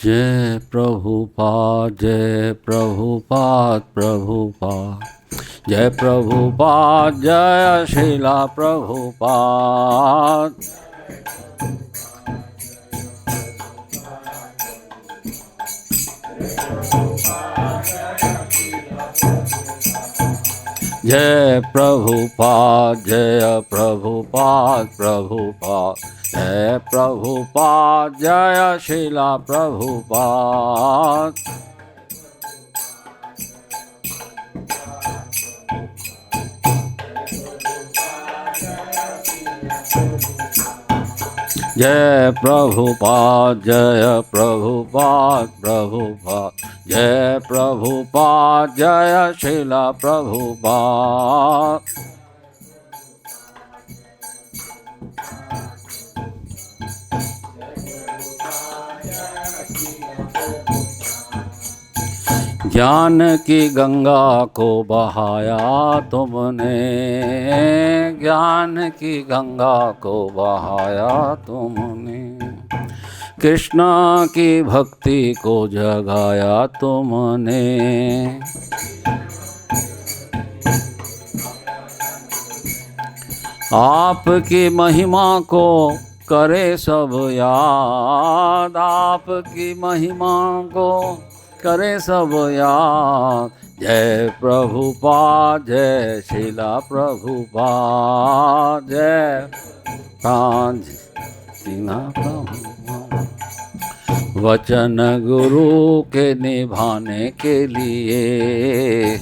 जय प्रभुपाद जय प्रभुपाद प्रभुपाद जय प्रभुपाद जय श्रीला प्रभुपाद। जय प्रभुपाद जय प्रभुपाद प्रभुपाद जय प्रभुपाद जय श्रीला प्रभुपाद। जय प्रभुपाद जय प्रभुपाद प्रभुपाद जय प्रभुपाद जय श्रीला प्रभुपाद। ज्ञान की गंगा को बहाया तुमने, ज्ञान की गंगा को बहाया तुमने, कृष्ण की भक्ति को जगाया तुमने। आपकी महिमा को करे सब याद, आपकी महिमा को करे सब याद। जय प्रभुपाद जय श्रीला प्रभुपाद जय प्रभुपाद। वचन गुरु के निभाने के लिए,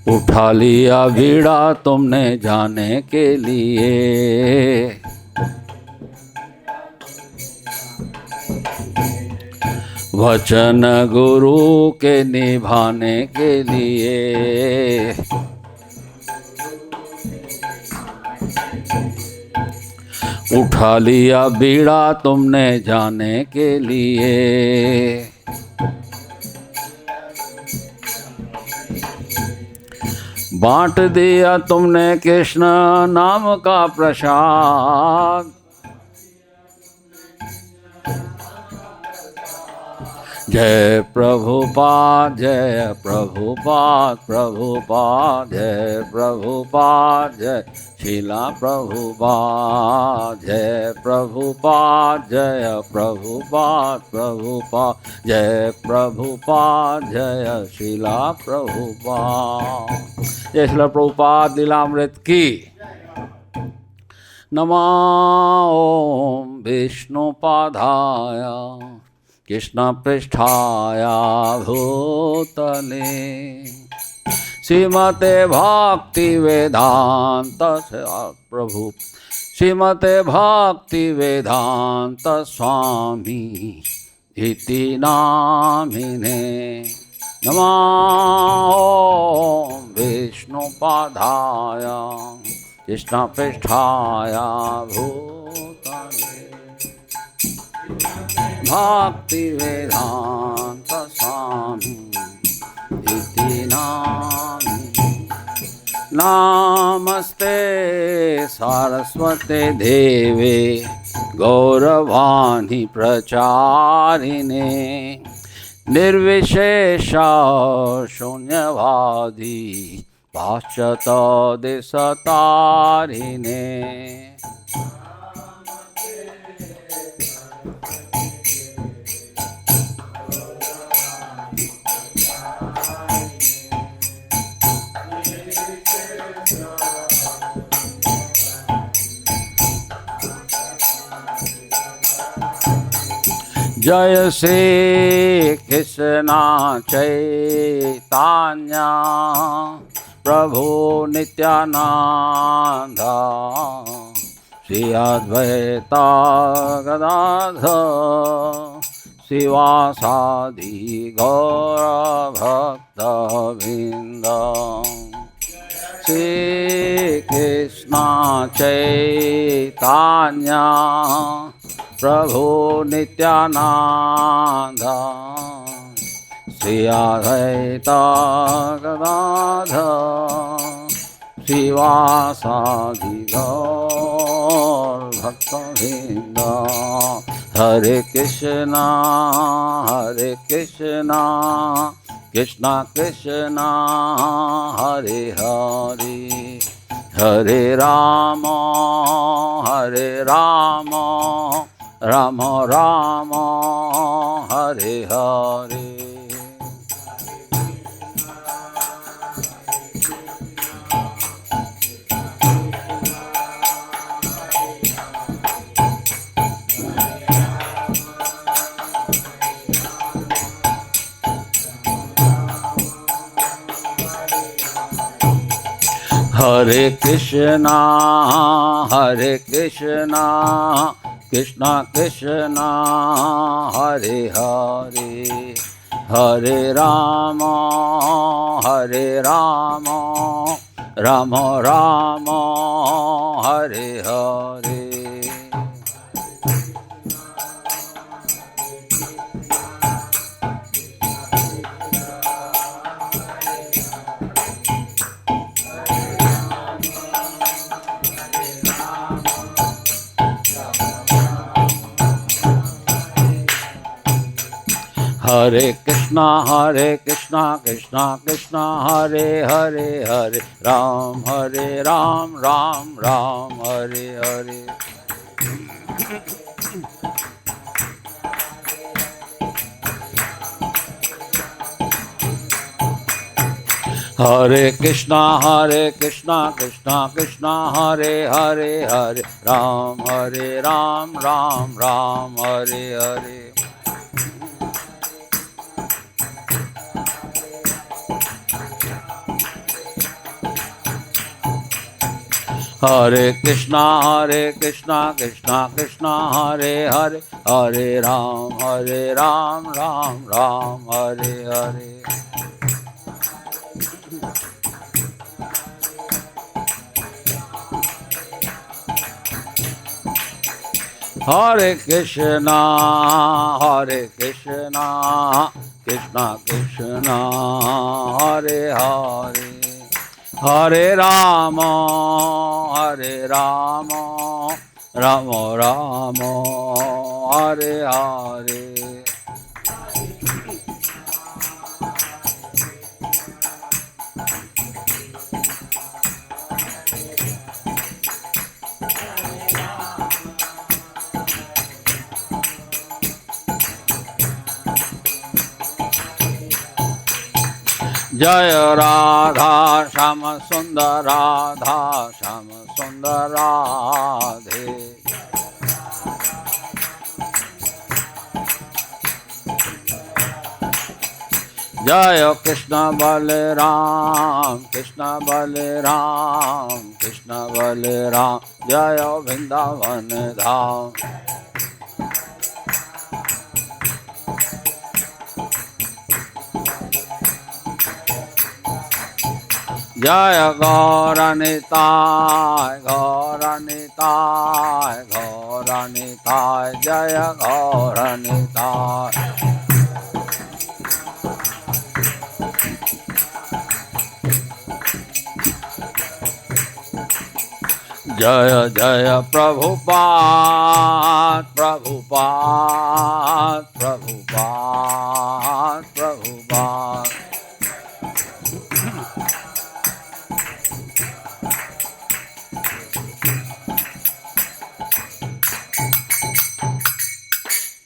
उठा लिया बीड़ा तुमने जाने के लिए। वचन गुरु के निभाने के लिए, उठा लिया बीड़ा तुमने जाने के लिए। बांट दिया तुमने कृष्ण नाम का प्रसाद। जय प्रभुपाद जय प्रभुपाद प्रभुपाद जय प्रभुपाद जय श्रीला प्रभुपाद। जय प्रभुपाद जय प्रभुपाद प्रभुपाद जय प्रभुपाद जय श्रीला प्रभुपाद। जय श्रीला प्रभुपाद लीलामृत की। नमो ओम विष्णुपादाय कृष्ण पृष्ठाय भूतले श्रीमते भक्ति वेदांत प्रभु श्रीमते भक्ति वेदांत स्वामी इति नामिने। नमो ओम विष्णुपादाय कृष्ण पृष्ठाय भूतले भक्ति वेदांत स्वामी इति नामिने। नमस्ते सरस्वते देवे गौरवाणी प्रचारिणे निर्विशेष शून्यवादी पाश्चात देशतारिणे। जय श्री कृष्ण चैतन्य प्रभु नित्यानंद श्री अद्वैत गदाधर शिवासादि गौरभक्तवृंद। श्री कृष्ण चैतन्य प्रभु नित्यानंद श्री अद्वैत गदाधर शिवासादि गौर भक्तवृंद। हरे कृष्णा कृष्णा कृष्णा हरे हरे, हरे राम राम राम हरे हरे। हरे कृष्णा कृष्णा कृष्णा हरे हरे, हरे राम राम राम हरे हरे। हरे कृष्णा कृष्णा कृष्णा हरे हरे, हरे राम राम राम हरे हरे। हरे कृष्णा कृष्णा कृष्णा हरे हरे, हरे राम राम राम हरे हरे। हरे कृष्णा कृष्णा कृष्णा हरे हरे, हरे राम राम राम हरे हरे। हरे कृष्णा कृष्णा कृष्णा हरे हरे, हरे राम राम राम हरे हरे। जय राधा श्याम सुंदर राधा श्याम सुंदर राधे। जय कृष्ण बलराम जय वृंदावन धाम। जय गौरनिताय जय गौरनिताय। जय जय प्रभुपाद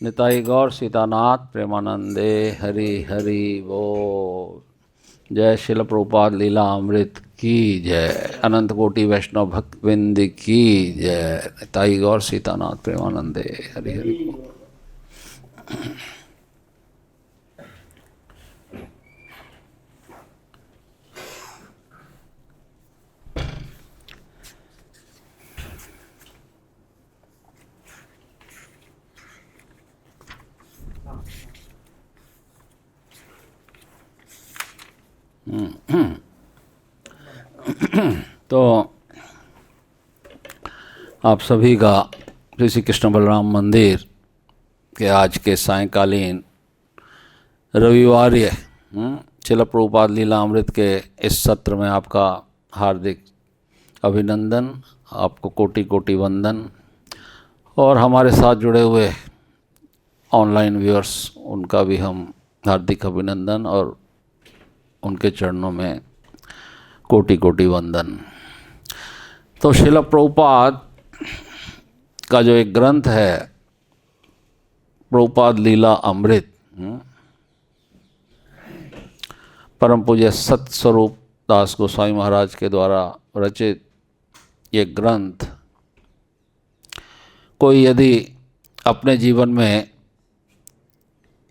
निताई गौर सीतानाथ प्रेमानंदे हरि हरि बोल। जय शिल प्रभुपाद लीला अमृत की जय, अनंत कोटि वैष्णव भक्तवृंद की जय। निताई गौर सीतानाथ प्रेमानंदे हरि हरि बोल। तो आप सभी का श्री कृष्ण बलराम मंदिर के आज के सायंकालीन रविवार्य शिल प्रभुपाद लीला अमृत के इस सत्र में आपका हार्दिक अभिनंदन, आपको कोटि कोटि वंदन। और हमारे साथ जुड़े हुए ऑनलाइन व्यूअर्स, उनका भी हम हार्दिक अभिनंदन और उनके चरणों में कोटि कोटि वंदन। तो श्रील प्रभुपाद का जो एक ग्रंथ है प्रभुपाद लीला अमृत, परम पूज्य सत्स्वरूप दास गोस्वामी महाराज के द्वारा रचित ये ग्रंथ, कोई यदि अपने जीवन में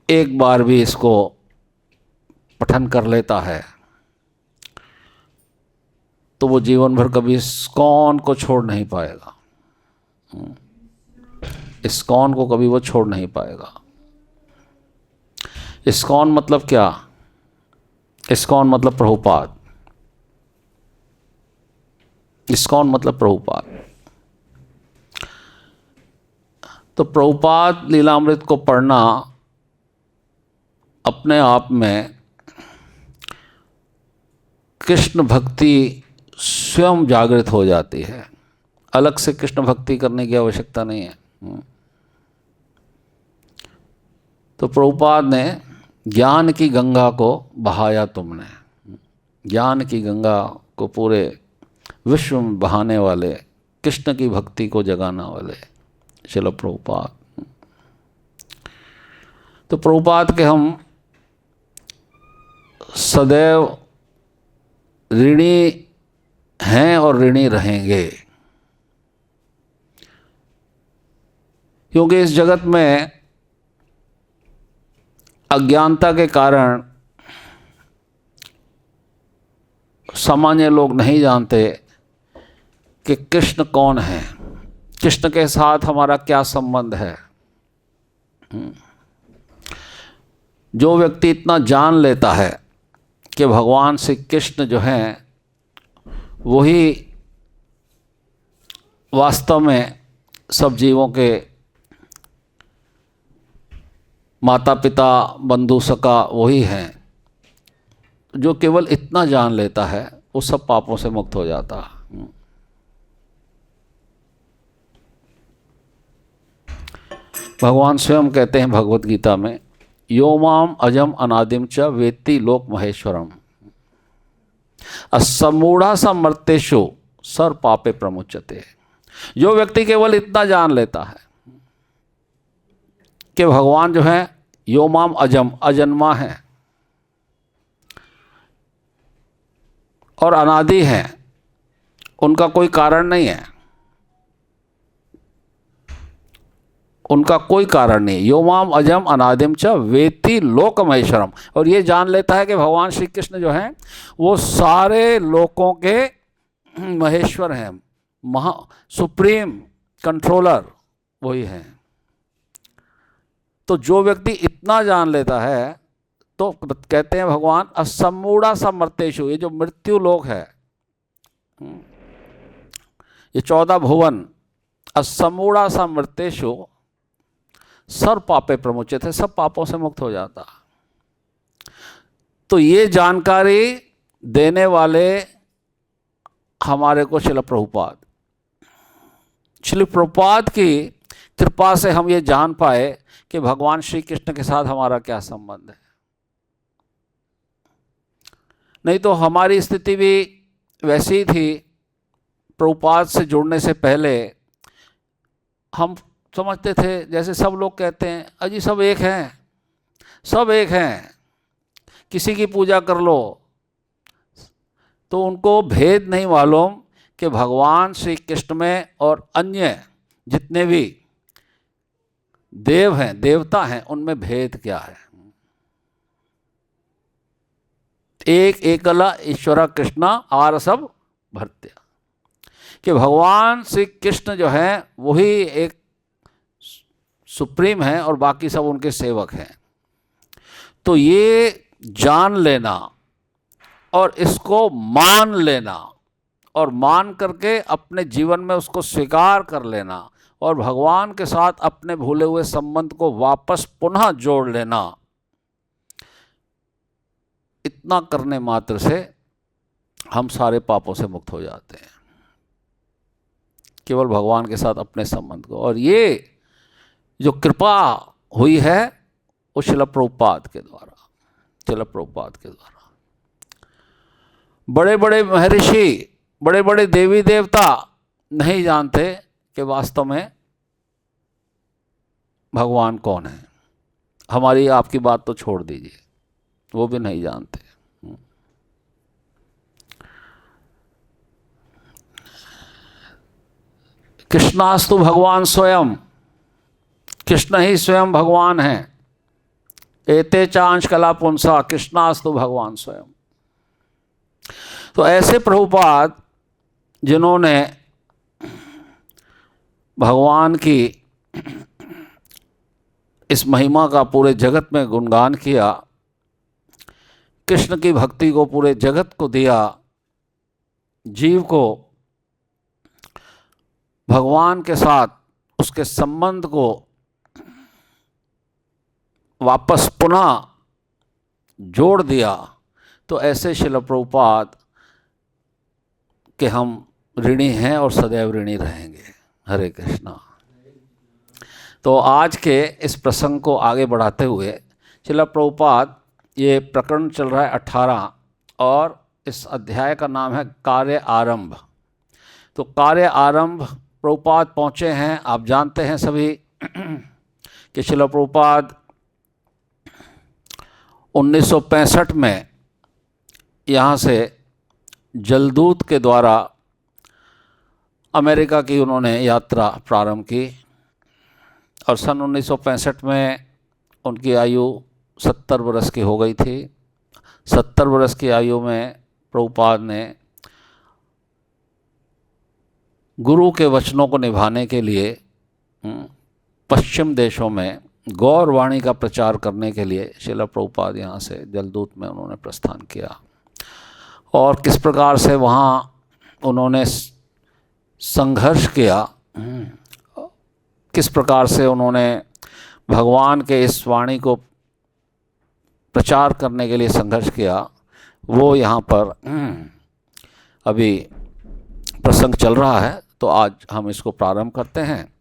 एक बार भी इसको पठन कर लेता है तो वो जीवन भर कभी इस्कॉन को छोड़ नहीं पाएगा। इस्कॉन को कभी वो छोड़ नहीं पाएगा। इस्कॉन मतलब क्या? इस्कॉन मतलब प्रभुपाद। इस्कॉन मतलब प्रभुपाद। तो प्रभुपाद लीलामृत को पढ़ना अपने आप में कृष्ण भक्ति स्वयं जागृत हो जाती है। अलग से कृष्ण भक्ति करने की आवश्यकता नहीं है। तो प्रभुपाद ने ज्ञान की गंगा को बहाया तुमने, ज्ञान की गंगा को पूरे विश्व में बहाने वाले, कृष्ण की भक्ति को जगाने वाले श्रील प्रभुपाद। तो प्रभुपाद के हम सदैव ऋणी हैं और ऋणी रहेंगे, क्योंकि इस जगत में अज्ञानता के कारण सामान्य लोग नहीं जानते कि कृष्ण कौन है, कृष्ण के साथ हमारा क्या संबंध है। जो व्यक्ति इतना जान लेता है कि भगवान श्री कृष्ण जो हैं वही वास्तव में सब जीवों के माता पिता बंधु सखा वही हैं, जो केवल इतना जान लेता है वो सब पापों से मुक्त हो जाता है। भगवान स्वयं कहते हैं भगवत गीता में, यो माम अजम अनादिम च वेत्ति लोक महेश्वरम असमूढ़ा समर्तेषु सर पापे प्रमुच्यते। जो व्यक्ति केवल इतना जान लेता है कि भगवान जो है यो माम अजम, अजन्मा है और अनादि है, उनका कोई कारण नहीं है, उनका कोई कारण नहीं। यो माम अजम अनादिम च वेत्ति लोक महेश्वरम। और ये जान लेता है कि भगवान श्री कृष्ण जो हैं वो सारे लोकों के महेश्वर हैं, महा सुप्रीम कंट्रोलर वही हैं। तो जो व्यक्ति इतना जान लेता है तो कहते हैं भगवान असमूढ़ा समर्तेषु, ये जो मृत्यु लोक है, ये 14 भुवन, असमूढ़ा समर्तेषु सर पापे प्रमुचित है, सब पापों से मुक्त हो जाता। तो ये जानकारी देने वाले हमारे को श्रील प्रभुपाद, श्रील प्रभुपाद की कृपा से हम ये जान पाए कि भगवान श्री कृष्ण के साथ हमारा क्या संबंध है। नहीं तो हमारी स्थिति भी वैसी ही थी। प्रभुपाद से जुड़ने से पहले हम समझते थे, जैसे सब लोग कहते हैं अजी सब एक हैं, सब एक हैं, किसी की पूजा कर लो। तो उनको भेद नहीं मालूम कि भगवान श्री कृष्ण में और अन्य जितने भी देव हैं, देवता हैं, उनमें भेद क्या है। एक एकला ईश्वरा कृष्णा आर सब भर्त्या, कि भगवान श्री कृष्ण जो हैं वही एक सुप्रीम है और बाकी सब उनके सेवक हैं। तो ये जान लेना और इसको मान लेना और मान करके अपने जीवन में उसको स्वीकार कर लेना और भगवान के साथ अपने भूले हुए संबंध को वापस पुनः जोड़ लेना, इतना करने मात्र से हम सारे पापों से मुक्त हो जाते हैं। केवल भगवान के साथ अपने संबंध को। और ये जो कृपा हुई है वो श्रील प्रभुपाद के द्वारा, श्रील प्रभुपाद के द्वारा। बड़े बड़े महर्षि, बड़े बड़े देवी देवता नहीं जानते कि वास्तव में भगवान कौन है। हमारी आपकी बात तो छोड़ दीजिए, वो भी नहीं जानते। कृष्णास्तु भगवान स्वयं, कृष्ण ही स्वयं भगवान है। एते चांश कला पुंसा कृष्णास्तु भगवान स्वयं। तो ऐसे प्रभुपाद जिन्होंने भगवान की इस महिमा का पूरे जगत में गुणगान किया, कृष्ण की भक्ति को पूरे जगत को दिया, जीव को भगवान के साथ उसके संबंध को वापस पुनः जोड़ दिया, तो ऐसे श्रील प्रभुपाद के हम ऋणी हैं और सदैव ऋणी रहेंगे। हरे कृष्णा। तो आज के इस प्रसंग को आगे बढ़ाते हुए श्रील प्रभुपाद, ये प्रकरण चल रहा है 18 और इस अध्याय का नाम है कार्य आरंभ। तो कार्य आरंभ प्रभुपाद पहुँचे हैं। आप जानते हैं सभी कि श्रील प्रभुपाद 1965 में यहाँ से जलदूत के द्वारा अमेरिका की उन्होंने यात्रा प्रारंभ की और सन 1965 में उनकी आयु 70 वर्ष की हो गई थी। 70 वर्ष की आयु में प्रभुपाद ने गुरु के वचनों को निभाने के लिए पश्चिम देशों में गौरवाणी का प्रचार करने के लिए श्रील प्रभुपाद यहाँ से जलदूत में उन्होंने प्रस्थान किया। और किस प्रकार से वहाँ उन्होंने संघर्ष किया, किस प्रकार से उन्होंने भगवान के इस वाणी को प्रचार करने के लिए संघर्ष किया, वो यहाँ पर अभी प्रसंग चल रहा है। तो आज हम इसको प्रारंभ करते हैं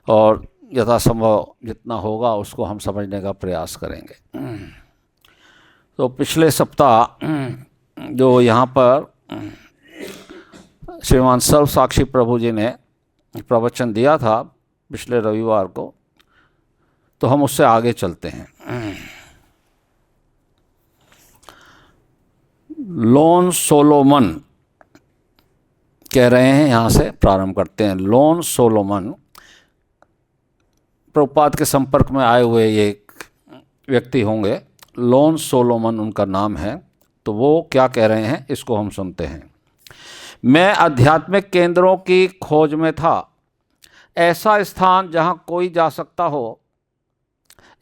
और यथासंभव जितना होगा उसको हम समझने का प्रयास करेंगे। तो पिछले सप्ताह जो यहाँ पर श्रीमान सर्व साक्षी प्रभु जी ने प्रवचन दिया था पिछले रविवार को, तो हम उससे आगे चलते हैं। लोन सोलोमन कह रहे हैं, यहाँ से प्रारंभ करते हैं। लोन सोलोमन प्रभुपाद के संपर्क में आए हुए ये व्यक्ति होंगे। लोन सोलोमन उनका नाम है। तो वो क्या कह रहे हैं इसको हम सुनते हैं। मैं आध्यात्मिक केंद्रों की खोज में था, ऐसा स्थान जहाँ कोई जा सकता हो,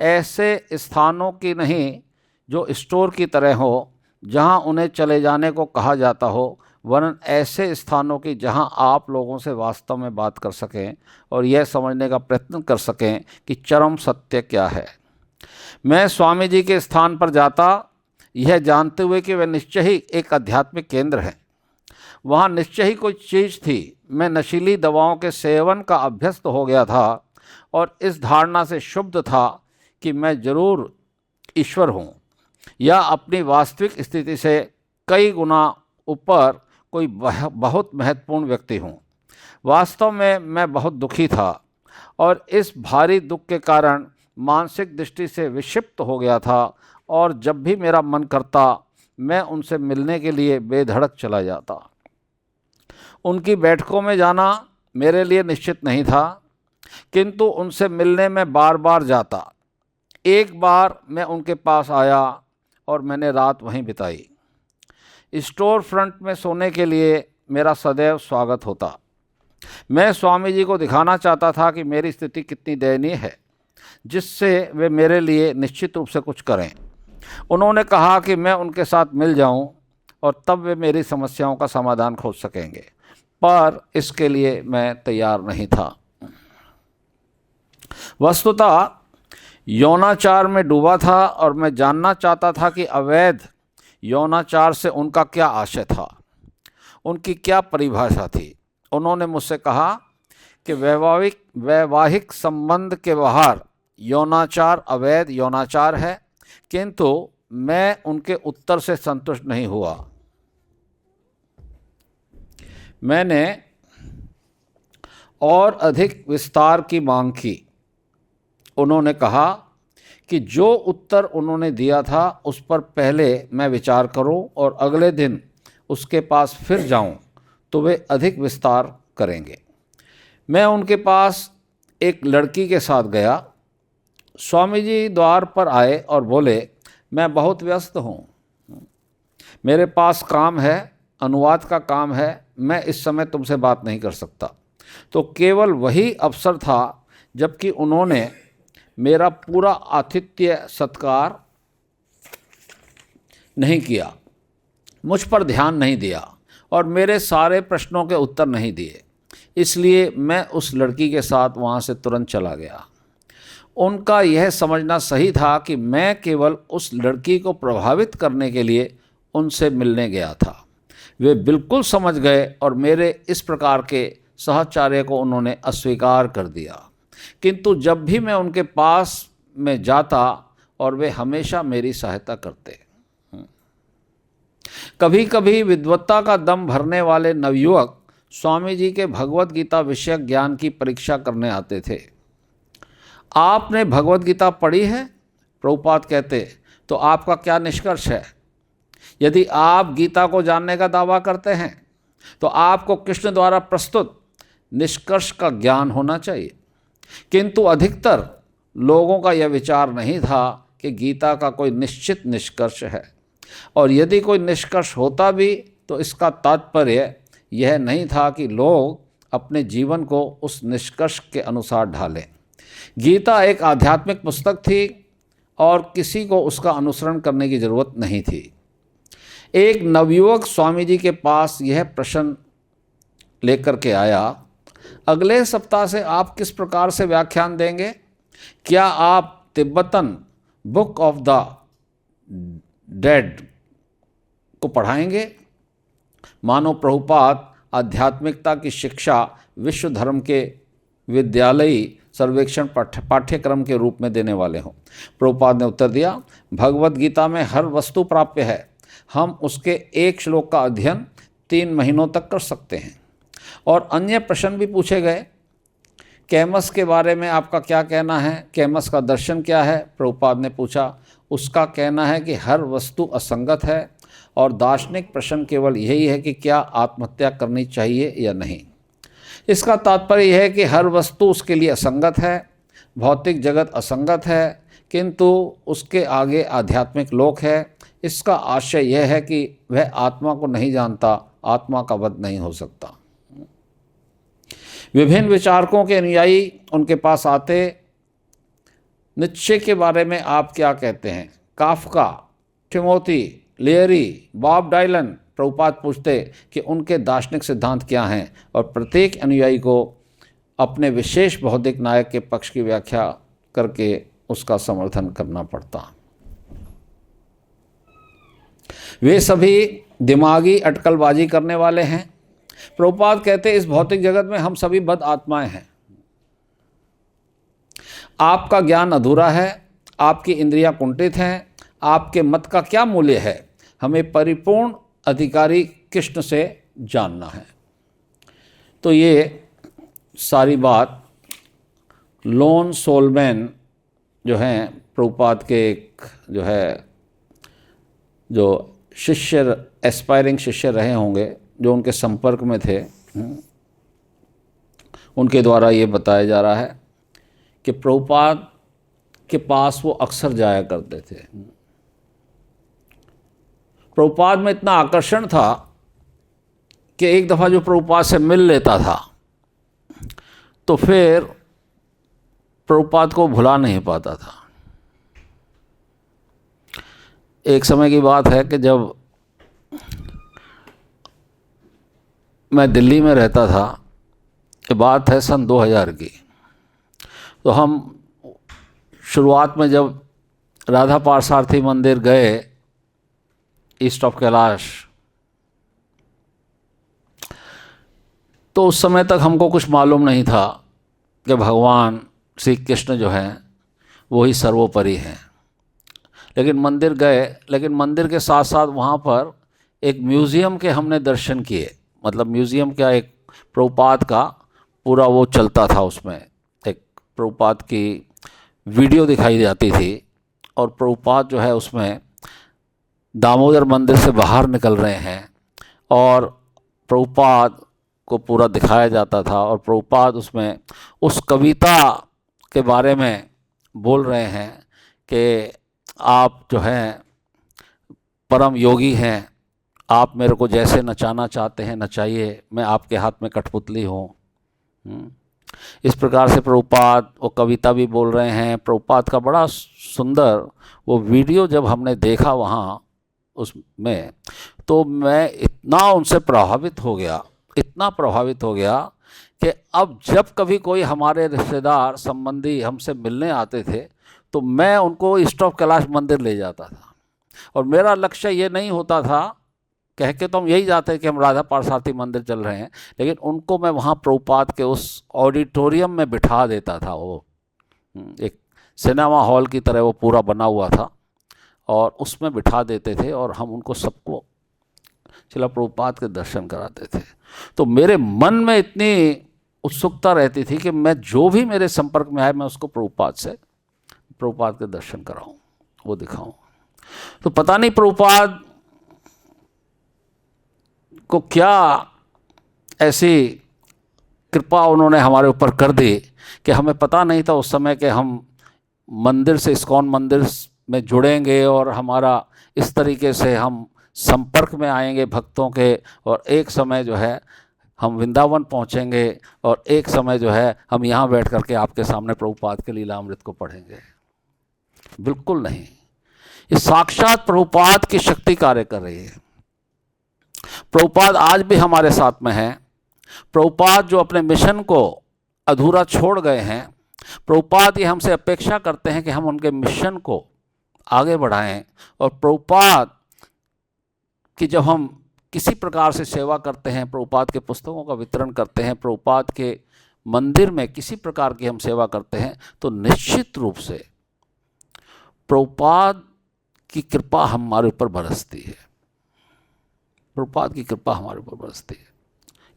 ऐसे स्थानों की नहीं जो स्टोर की तरह हो, जहाँ उन्हें चले जाने को कहा जाता हो, वरन ऐसे स्थानों की जहां आप लोगों से वास्तव में बात कर सकें और यह समझने का प्रयत्न कर सकें कि चरम सत्य क्या है। मैं स्वामी जी के स्थान पर जाता, यह जानते हुए कि वह निश्चय ही एक आध्यात्मिक केंद्र है। वहाँ निश्चय ही कोई चीज़ थी। मैं नशीली दवाओं के सेवन का अभ्यस्त हो गया था और इस धारणा से शुद्ध था कि मैं जरूर ईश्वर हूँ या अपनी वास्तविक स्थिति से कई गुना ऊपर कोई बहुत महत्वपूर्ण व्यक्ति हूँ। वास्तव में मैं बहुत दुखी था और इस भारी दुख के कारण मानसिक दृष्टि से विक्षिप्त हो गया था और जब भी मेरा मन करता मैं उनसे मिलने के लिए बेधड़क चला जाता। उनकी बैठकों में जाना मेरे लिए निश्चित नहीं था, किंतु उनसे मिलने में बार बार जाता। एक बार मैं उनके पास आया और मैंने रात वहीं बिताई। स्टोर फ्रंट में सोने के लिए मेरा सदैव स्वागत होता। मैं स्वामी जी को दिखाना चाहता था कि मेरी स्थिति कितनी दयनीय है, जिससे वे मेरे लिए निश्चित रूप से कुछ करें। उन्होंने कहा कि मैं उनके साथ मिल जाऊं और तब वे मेरी समस्याओं का समाधान खोज सकेंगे, पर इसके लिए मैं तैयार नहीं था। वस्तुतः यौनाचार में डूबा था और मैं जानना चाहता था कि अवैध यौनाचार से उनका क्या आशय था, उनकी क्या परिभाषा थी। उन्होंने मुझसे कहा कि वैवाहिक संबंध के बाहर यौनाचार अवैध यौनाचार है, किंतु मैं उनके उत्तर से संतुष्ट नहीं हुआ। मैंने और अधिक विस्तार की मांग की। उन्होंने कहा कि जो उत्तर उन्होंने दिया था उस पर पहले मैं विचार करूं और अगले दिन उसके पास फिर जाऊं तो वे अधिक विस्तार करेंगे। मैं उनके पास एक लड़की के साथ गया। स्वामी जी द्वार पर आए और बोले, मैं बहुत व्यस्त हूँ, मेरे पास काम है, अनुवाद का काम है, मैं इस समय तुमसे बात नहीं कर सकता। तो केवल वही अवसर था जबकि उन्होंने मेरा पूरा आतिथ्य सत्कार नहीं किया, मुझ पर ध्यान नहीं दिया और मेरे सारे प्रश्नों के उत्तर नहीं दिए। इसलिए मैं उस लड़की के साथ वहाँ से तुरंत चला गया। उनका यह समझना सही था कि मैं केवल उस लड़की को प्रभावित करने के लिए उनसे मिलने गया था। वे बिल्कुल समझ गए और मेरे इस प्रकार के सहचर्य को उन्होंने अस्वीकार कर दिया। किंतु जब भी मैं उनके पास में जाता और वे हमेशा मेरी सहायता करते। कभी कभी विद्वत्ता का दम भरने वाले नवयुवक स्वामी जी के भगवत गीता विषयक ज्ञान की परीक्षा करने आते थे। आपने भगवत गीता पढ़ी है? प्रभुपाद कहते, तो आपका क्या निष्कर्ष है? यदि आप गीता को जानने का दावा करते हैं तो आपको कृष्ण द्वारा प्रस्तुत निष्कर्ष का ज्ञान होना चाहिए। किंतु अधिकतर लोगों का यह विचार नहीं था कि गीता का कोई निश्चित निष्कर्ष है, और यदि कोई निष्कर्ष होता भी तो इसका तात्पर्य यह नहीं था कि लोग अपने जीवन को उस निष्कर्ष के अनुसार ढालें। गीता एक आध्यात्मिक पुस्तक थी और किसी को उसका अनुसरण करने की जरूरत नहीं थी। एक नवयुवक स्वामी जी के पास यह प्रश्न लेकर के आया, अगले सप्ताह से आप किस प्रकार से व्याख्यान देंगे? क्या आप Tibetan book of the dead को पढ़ाएंगे? मानो प्रभुपाद आध्यात्मिकता की शिक्षा विश्व धर्म के विद्यालयी सर्वेक्षण पाठ्यक्रम के रूप में देने वाले हों। प्रभुपाद ने उत्तर दिया, भगवत गीता में हर वस्तु प्राप्य है, हम उसके एक श्लोक का अध्ययन 3 महीनों तक कर सकते हैं। और अन्य प्रश्न भी पूछे गए। कैमस के बारे में आपका क्या कहना है? कैमस का दर्शन क्या है? प्रभुपाद ने पूछा। उसका कहना है कि हर वस्तु असंगत है, और दार्शनिक प्रश्न केवल यही है कि क्या आत्महत्या करनी चाहिए या नहीं। इसका तात्पर्य यह है कि हर वस्तु उसके लिए असंगत है, भौतिक जगत असंगत है, किंतु उसके आगे आध्यात्मिक लोक है। इसका आशय यह है कि वह आत्मा को नहीं जानता, आत्मा का वध नहीं हो सकता। विभिन्न विचारकों के अनुयायी उनके पास आते। निश्चय के बारे में आप क्या कहते हैं? Kafka, Timothy Leary, Bob Dylan. Prabhupada पूछते कि उनके दार्शनिक सिद्धांत क्या हैं, और प्रत्येक अनुयायी को अपने विशेष बौद्धिक नायक के पक्ष की व्याख्या करके उसका समर्थन करना पड़ता। वे सभी दिमागी अटकलबाजी करने वाले हैं। प्रभुपाद कहते, इस भौतिक जगत में हम सभी बद आत्माएं हैं। आपका ज्ञान अधूरा है, आपकी इंद्रियां कुंठित हैं, आपके मत का क्या मूल्य है? हमें परिपूर्ण अधिकारी कृष्ण से जानना है। तो ये सारी बात लोन सोलमैन जो हैं प्रभुपाद के एक जो शिष्य, एस्पायरिंग शिष्य रहे होंगे, जो उनके संपर्क में थे, उनके द्वारा ये बताया जा रहा है कि प्रभुपाद के पास वो अक्सर जाया करते थे। प्रभुपाद में इतना आकर्षण था कि एक दफ़ा जो प्रभुपाद से मिल लेता था तो फिर प्रभुपाद को भुला नहीं पाता था। एक समय की बात है कि जब मैं दिल्ली में रहता था, ये बात है सन 2000 की, तो हम शुरुआत में जब राधा पारसारथी मंदिर गए ईस्ट ऑफ कैलाश, तो उस समय तक हमको कुछ मालूम नहीं था कि भगवान श्री कृष्ण जो हैं वो ही सर्वोपरि हैं। लेकिन मंदिर गए, लेकिन मंदिर के साथ साथ वहाँ पर एक म्यूज़ियम के हमने दर्शन किए। मतलब म्यूज़ियम क्या, एक प्रभुपाद का पूरा वो चलता था, उसमें एक प्रभुपाद की वीडियो दिखाई जाती थी और प्रभुपाद जो है उसमें दामोदर मंदिर से बाहर निकल रहे हैं और प्रभुपाद को पूरा दिखाया जाता था और प्रभुपाद उसमें उस कविता के बारे में बोल रहे हैं कि आप जो हैं परम योगी हैं, आप मेरे को जैसे नचाना चाहते हैं नचाइए, मैं आपके हाथ में कठपुतली हूँ। इस प्रकार से प्रभुपाद वो कविता भी बोल रहे हैं। प्रभुपाद का बड़ा सुंदर वो वीडियो जब हमने देखा वहाँ उसमें, तो मैं इतना उनसे प्रभावित हो गया, इतना प्रभावित हो गया कि अब जब कभी कोई हमारे रिश्तेदार संबंधी हमसे मिलने आते थे तो मैं उनको ईस्ट ऑफ कैलाश मंदिर ले जाता था। और मेरा लक्ष्य ये नहीं होता था, कह के तो हम यही जाते कि हम राधा पार्सार्थी मंदिर चल रहे हैं, लेकिन उनको मैं वहाँ प्रभुपाद के उस ऑडिटोरियम में बिठा देता था। वो एक सिनेमा हॉल की तरह वो पूरा बना हुआ था और उसमें बिठा देते थे और हम उनको सबको श्रील प्रभुपाद के दर्शन कराते थे। तो मेरे मन में इतनी उत्सुकता रहती थी कि मैं जो भी मेरे संपर्क में आए मैं उसको प्रभुपाद के दर्शन कराऊं, वो दिखाऊं। तो पता नहीं प्रभुपाद को क्या ऐसी कृपा उन्होंने हमारे ऊपर कर दी कि हमें पता नहीं था उस समय कि हम मंदिर से, इस्कॉन मंदिर में जुड़ेंगे और हमारा इस तरीके से हम संपर्क में आएंगे भक्तों के, और एक समय जो है हम वृंदावन पहुंचेंगे और एक समय जो है हम यहाँ बैठ करके आपके सामने प्रभुपाद के लीलामृत को पढ़ेंगे। बिल्कुल नहीं, ये साक्षात प्रभुपाद की शक्ति कार्य कर रही है। प्रभुपाद आज भी हमारे साथ में हैं। प्रभुपाद जो अपने मिशन को अधूरा छोड़ गए हैं, प्रभुपाद ये हमसे अपेक्षा करते हैं कि हम उनके मिशन को आगे बढ़ाएं। और प्रभुपाद कि जब हम किसी प्रकार से सेवा करते हैं, प्रभुपाद के पुस्तकों का वितरण करते हैं, प्रभुपाद के मंदिर में किसी प्रकार की हम सेवा करते हैं, तो निश्चित रूप से प्रभुपाद की कृपा हमारे ऊपर बरसती है। प्रभुपाद की कृपा हमारे ऊपर बरसती है,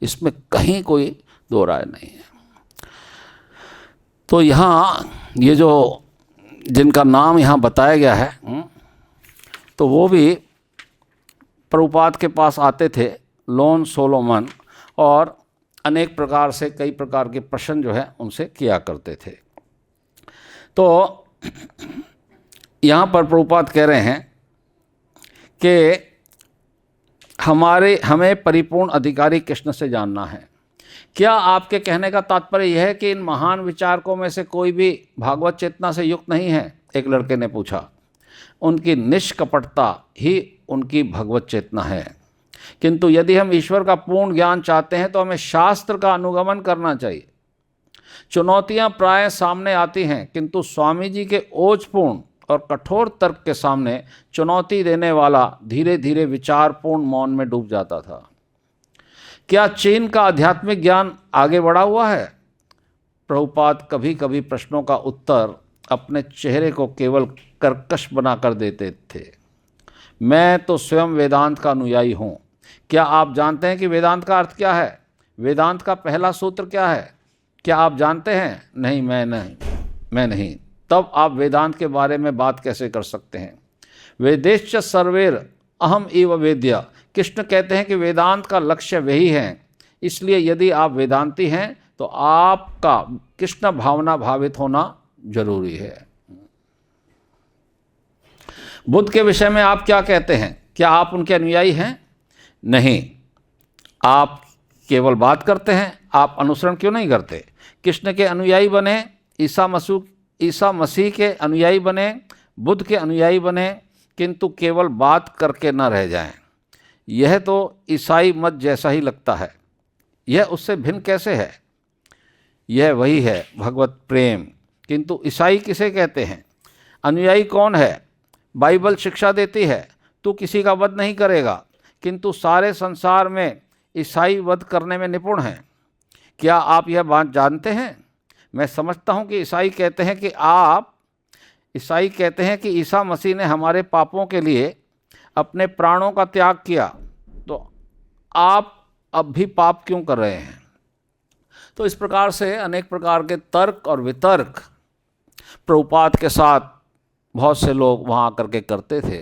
इसमें कहीं कोई दो राय नहीं है। तो यहाँ ये जो जिनका नाम यहाँ बताया गया है, तो वो भी प्रभुपाद के पास आते थे, लोन सोलोमन, और अनेक प्रकार से कई प्रकार के प्रश्न जो है उनसे किया करते थे। तो यहाँ पर प्रभुपाद कह रहे हैं कि हमें परिपूर्ण अधिकारी कृष्ण से जानना है। क्या आपके कहने का तात्पर्य यह है कि इन महान विचारकों में से कोई भी भागवत चेतना से युक्त नहीं है? एक लड़के ने पूछा। उनकी निष्कपटता ही उनकी भगवत चेतना है, किंतु यदि हम ईश्वर का पूर्ण ज्ञान चाहते हैं तो हमें शास्त्र का अनुगमन करना चाहिए। चुनौतियां प्राय सामने आती हैं, किंतु स्वामी जी के ओजपूर्ण और कठोर तर्क के सामने चुनौती देने वाला धीरे धीरे विचारपूर्ण मौन में डूब जाता था। क्या चीन का आध्यात्मिक ज्ञान आगे बढ़ा हुआ है? प्रभुपाद कभी कभी प्रश्नों का उत्तर अपने चेहरे को केवल कर्कश बना कर देते थे। मैं तो स्वयं वेदांत का अनुयायी हूँ। क्या आप जानते हैं कि वेदांत का अर्थ क्या है? वेदांत का पहला सूत्र क्या है? क्या आप जानते हैं? नहीं, मैं नहीं। तब आप वेदांत के बारे में बात कैसे कर सकते हैं? वेदेश्च सर्वेर अहम एव वेद्य। कृष्ण कहते हैं कि वेदांत का लक्ष्य वही है, इसलिए यदि आप वेदांती हैं तो आपका कृष्ण भावना भावित होना जरूरी है। बुद्ध के विषय में आप क्या कहते हैं? क्या आप उनके अनुयायी हैं? नहीं, आप केवल बात करते हैं, आप अनुसरण क्यों नहीं करते? कृष्ण के अनुयायी बने, ईसा मसीह के अनुयायी बने, बुद्ध के अनुयायी बने, किंतु केवल बात करके न रह जाएं। यह तो ईसाई मत जैसा ही लगता है। यह उससे भिन्न कैसे है? यह वही है भगवत प्रेम। किंतु ईसाई किसे कहते हैं? अनुयायी कौन है? बाइबल शिक्षा देती है तू किसी का वध नहीं करेगा, किंतु सारे संसार में ईसाई वध करने में निपुण हैं। क्या आप यह बात जानते हैं? मैं समझता हूँ कि ईसाई कहते हैं कि ईसा मसीह ने हमारे पापों के लिए अपने प्राणों का त्याग किया, तो आप अब भी पाप क्यों कर रहे हैं? तो इस प्रकार से अनेक प्रकार के तर्क और वितर्क प्रभुपाद के साथ बहुत से लोग वहाँ आकर के करते थे।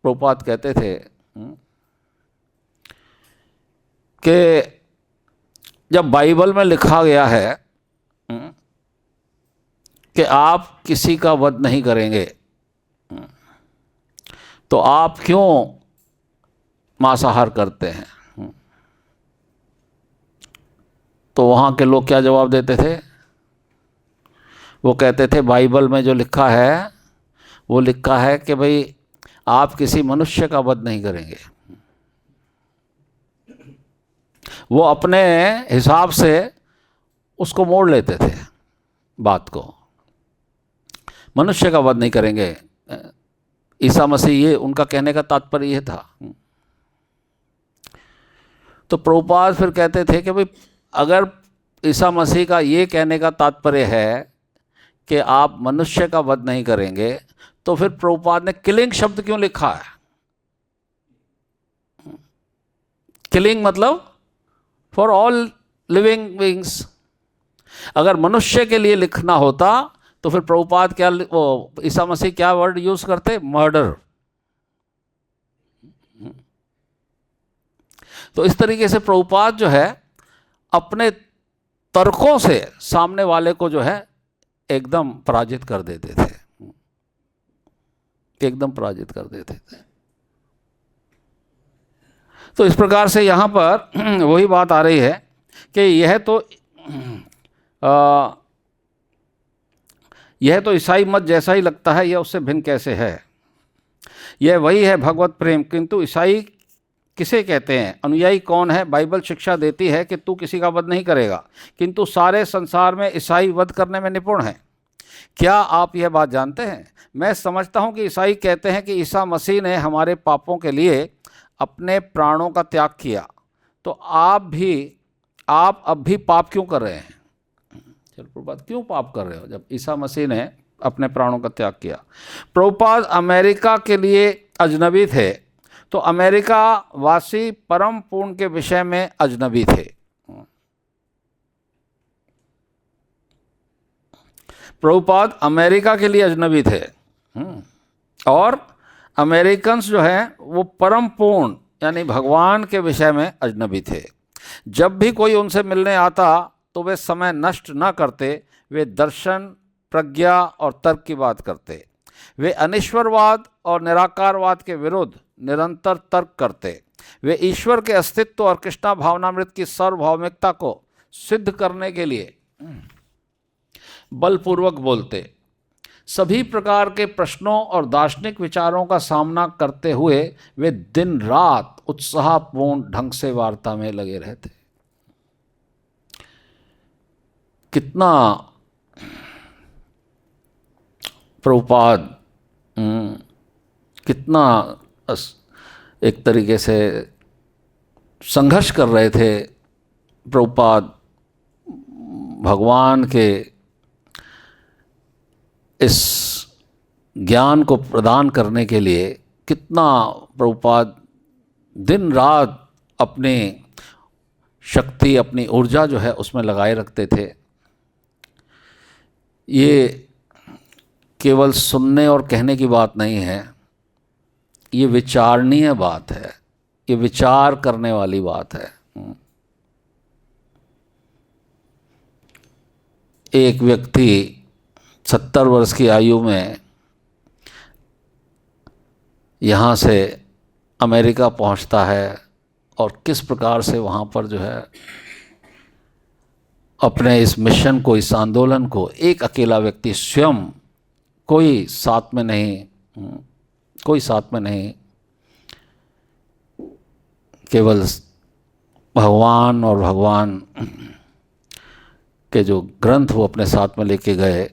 प्रभुपाद कहते थे कि जब बाइबल में लिखा गया है कि आप किसी का वध नहीं करेंगे, तो आप क्यों मांसाहार करते हैं? तो वहाँ के लोग क्या जवाब देते थे? वो कहते थे बाइबल में जो लिखा है वो लिखा है कि भाई आप किसी मनुष्य का वध नहीं करेंगे। वो अपने हिसाब से उसको मोड़ लेते थे बात को, मनुष्य का वध नहीं करेंगे। ईसा मसीह, ये उनका कहने का तात्पर्य ये था। तो प्रभुपाद फिर कहते थे कि भाई अगर ईसा मसीह का ये कहने का तात्पर्य है कि आप मनुष्य का वध नहीं करेंगे, तो फिर प्रभुपाद ने किलिंग शब्द क्यों लिखा है? किलिंग मतलब फॉर ऑल लिविंग बीइंग्स। अगर मनुष्य के लिए लिखना होता तो फिर प्रभुपाद क्या, वो ईसा मसीह क्या वर्ड यूज करते? मर्डर। तो इस तरीके से प्रभुपाद जो है अपने तर्कों से सामने वाले को जो है एकदम पराजित कर देते थे, एकदम पराजित कर देते थे। तो इस प्रकार से यहाँ पर वही बात आ रही है कि यह तो ईसाई मत जैसा ही लगता है, यह उससे भिन्न कैसे है? यह वही है भगवत प्रेम, किंतु ईसाई किसे कहते हैं? अनुयायी कौन है? बाइबल शिक्षा देती है कि तू किसी का वध नहीं करेगा, किंतु सारे संसार में ईसाई वध करने में निपुण हैं। क्या आप यह बात जानते हैं? मैं समझता हूं कि ईसाई कहते हैं कि ईसा मसीह ने हमारे पापों के लिए अपने प्राणों का त्याग किया, तो आप अब भी पाप क्यों कर रहे हैं? चलो प्रभुपाद, क्यों पाप कर रहे हो जब ईसा मसीह ने अपने प्राणों का त्याग किया? प्रभुपाद अमेरिका के लिए अजनबी थे, तो अमेरिका वासी परम पूर्ण के विषय में अजनबी थे। प्रभुपाद अमेरिका के लिए अजनबी थे और अमेरिकन्स जो हैं वो परम पूर्ण यानी भगवान के विषय में अजनबी थे। जब भी कोई उनसे मिलने आता तो वे समय नष्ट न करते, वे दर्शन, प्रज्ञा और तर्क की बात करते। वे अनिश्वरवाद और निराकारवाद के विरुद्ध निरंतर तर्क करते। वे ईश्वर के अस्तित्व और कृष्णा भावनामृत की सार्वभौमिकता को सिद्ध करने के लिए बलपूर्वक बोलते। सभी प्रकार के प्रश्नों और दार्शनिक विचारों का सामना करते हुए वे दिन रात उत्साहपूर्ण ढंग से वार्ता में लगे रहते। कितना प्रभुपाद कितना एक तरीके से संघर्ष कर रहे थे प्रभुपाद भगवान के इस ज्ञान को प्रदान करने के लिए। कितना प्रभुपाद दिन रात अपनी शक्ति, अपनी ऊर्जा जो है उसमें लगाए रखते थे। ये केवल सुनने और कहने की बात नहीं है, ये विचारणीय बात है, ये विचार करने वाली बात है। एक व्यक्ति 70 वर्ष की आयु में यहाँ से अमेरिका पहुँचता है और किस प्रकार से वहाँ पर जो है अपने इस मिशन को, इस आंदोलन को एक अकेला व्यक्ति स्वयं, कोई साथ में नहीं, केवल भगवान और भगवान के जो ग्रंथ वो अपने साथ में लेके गए,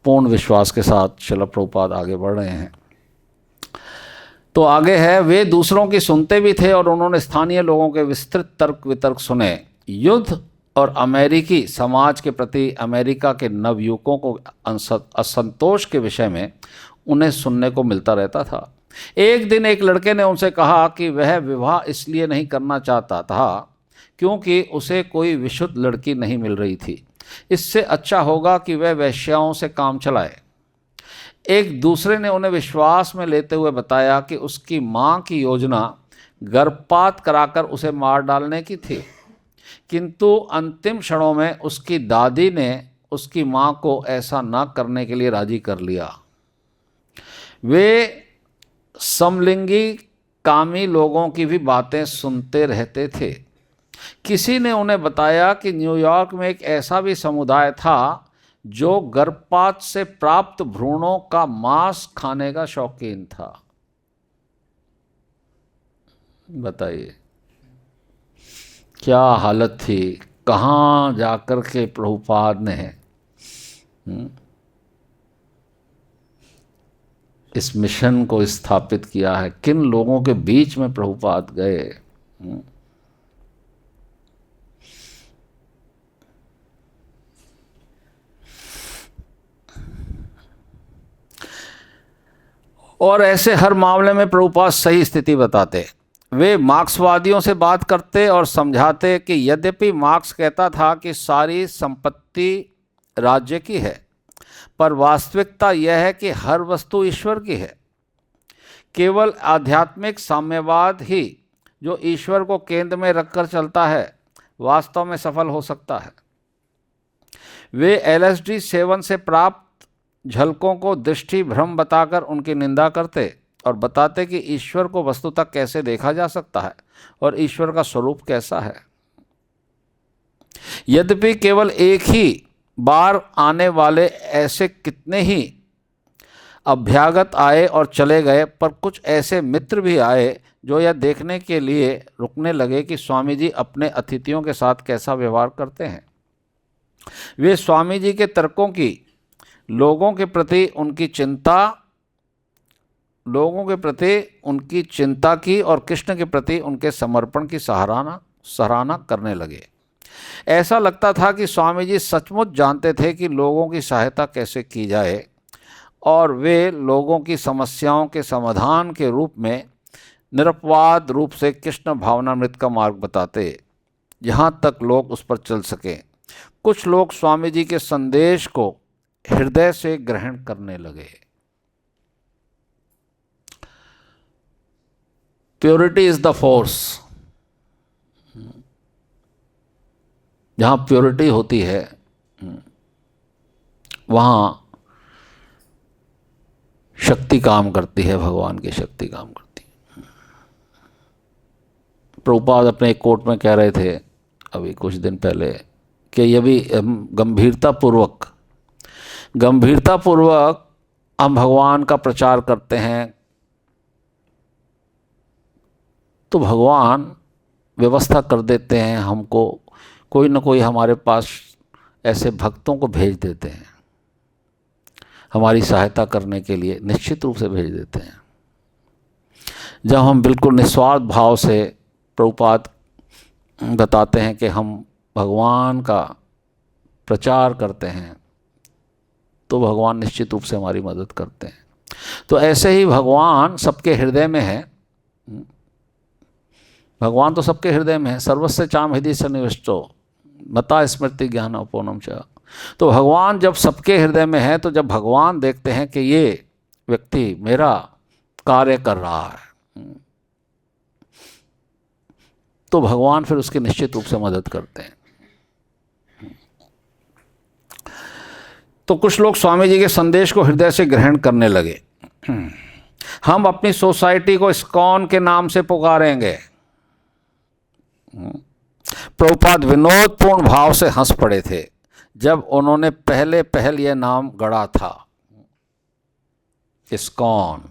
पूर्ण विश्वास के साथ श्रील प्रभुपाद आगे बढ़ रहे हैं। तो आगे है, वे दूसरों की सुनते भी थे और उन्होंने स्थानीय लोगों के विस्तृत तर्क वितर्क सुने युद्ध और अमेरिकी समाज के प्रति अमेरिका के नवयुवकों को असंतोष के विषय में उन्हें सुनने को मिलता रहता था। एक दिन एक लड़के ने उनसे कहा कि वह विवाह इसलिए नहीं करना चाहता था क्योंकि उसे कोई विशुद्ध लड़की नहीं मिल रही थी, इससे अच्छा होगा कि वह वेश्याओं से काम चलाए। एक दूसरे ने उन्हें विश्वास में लेते हुए बताया कि उसकी मां की योजना गर्भपात कराकर उसे मार डालने की थी, किंतु अंतिम क्षणों में उसकी दादी ने उसकी मां को ऐसा न करने के लिए राजी कर लिया। वे समलिंगी कामी लोगों की भी बातें सुनते रहते थे। किसी ने उन्हें बताया कि न्यूयॉर्क में एक ऐसा भी समुदाय था जो गर्भपात से प्राप्त भ्रूणों का मांस खाने का शौकीन था। बताइए क्या हालत थी, कहाँ जाकर के प्रभुपाद ने इस मिशन को स्थापित किया है, किन लोगों के बीच में प्रभुपाद गए। और ऐसे हर मामले में प्रभुपाद सही स्थिति बताते। वे मार्क्सवादियों से बात करते और समझाते कि यद्यपि मार्क्स कहता था कि सारी संपत्ति राज्य की है, पर वास्तविकता यह है कि हर वस्तु ईश्वर की है। केवल आध्यात्मिक साम्यवाद ही जो ईश्वर को केंद्र में रखकर चलता है वास्तव में सफल हो सकता है। वे एलएसडी सेवन से प्राप्त झलकों को दृष्टि भ्रम बताकर उनकी निंदा करते और बताते कि ईश्वर को वस्तुतः कैसे देखा जा सकता है और ईश्वर का स्वरूप कैसा है। यद्यपि केवल एक ही बार आने वाले ऐसे कितने ही अभ्यागत आए और चले गए, पर कुछ ऐसे मित्र भी आए जो यह देखने के लिए रुकने लगे कि स्वामी जी अपने अतिथियों के साथ कैसा व्यवहार करते हैं। वे स्वामी जी के तर्कों की लोगों के प्रति उनकी चिंता की और कृष्ण के प्रति उनके समर्पण की सराहना करने लगे। ऐसा लगता था कि स्वामी जी सचमुच जानते थे कि लोगों की सहायता कैसे की जाए और वे लोगों की समस्याओं के समाधान के रूप में निरपवाद रूप से कृष्ण भावनामृत का मार्ग बताते, जहाँ तक लोग उस पर चल सकें। कुछ लोग स्वामी जी के संदेश को हृदय से ग्रहण करने लगे। Purity is the force. जहाँ प्योरिटी होती है वहाँ शक्ति काम करती है, भगवान की शक्ति काम करती है। प्रभुपाद अपने एक कोट में कह रहे थे अभी कुछ दिन पहले कि ये भी गंभीरतापूर्वक हम भगवान का प्रचार करते हैं तो भगवान व्यवस्था कर देते हैं, हमको कोई ना कोई हमारे पास ऐसे भक्तों को भेज देते हैं हमारी सहायता करने के लिए, निश्चित रूप से भेज देते हैं। जब हम बिल्कुल निस्वार्थ भाव से प्रभुपाद बताते हैं कि हम भगवान का प्रचार करते हैं तो भगवान निश्चित रूप से हमारी मदद करते हैं। तो ऐसे ही भगवान सबके हृदय में है। भगवान तो सबके हृदय में है। सर्वस्य चाम हृदय सन्निविष्टो मता स्मृति ज्ञान अपोनम च। तो भगवान जब सबके हृदय में है, तो जब भगवान देखते हैं कि ये व्यक्ति मेरा कार्य कर रहा है तो भगवान फिर उसकी निश्चित रूप से मदद करते हैं। तो कुछ लोग स्वामी जी के संदेश को हृदय से ग्रहण करने लगे। हम अपनी सोसाइटी को इस्कॉन के नाम से पुकारेंगे। प्रभुपाद विनोदपूर्ण भाव से हंस पड़े थे जब उन्होंने पहल यह नाम गढ़ा था, इस्कॉन।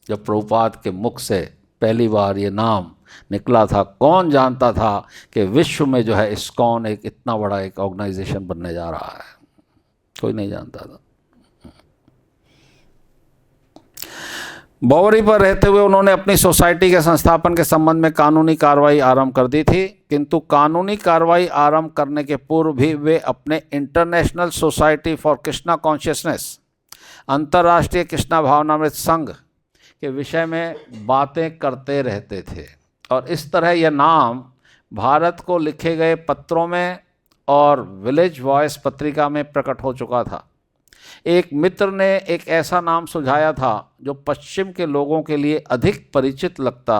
जब प्रभुपाद के मुख से पहली बार ये नाम निकला था, कौन जानता था कि विश्व में जो है इस्कॉन एक इतना बड़ा एक ऑर्गेनाइजेशन बनने जा रहा है। कोई नहीं जानता था। बावरी पर रहते हुए उन्होंने अपनी सोसाइटी के संस्थापन के संबंध में कानूनी कार्रवाई आरंभ कर दी थी, किंतु कानूनी कार्रवाई आरंभ करने के पूर्व भी वे अपने international society for Krishna consciousness, अंतर्राष्ट्रीय कृष्णा भावनामृत संघ के विषय में बातें करते रहते थे। और इस तरह यह नाम भारत को लिखे गए पत्रों में और विलेज वॉइस पत्रिका में प्रकट हो चुका था। एक मित्र ने एक ऐसा नाम सुझाया था जो पश्चिम के लोगों के लिए अधिक परिचित लगता।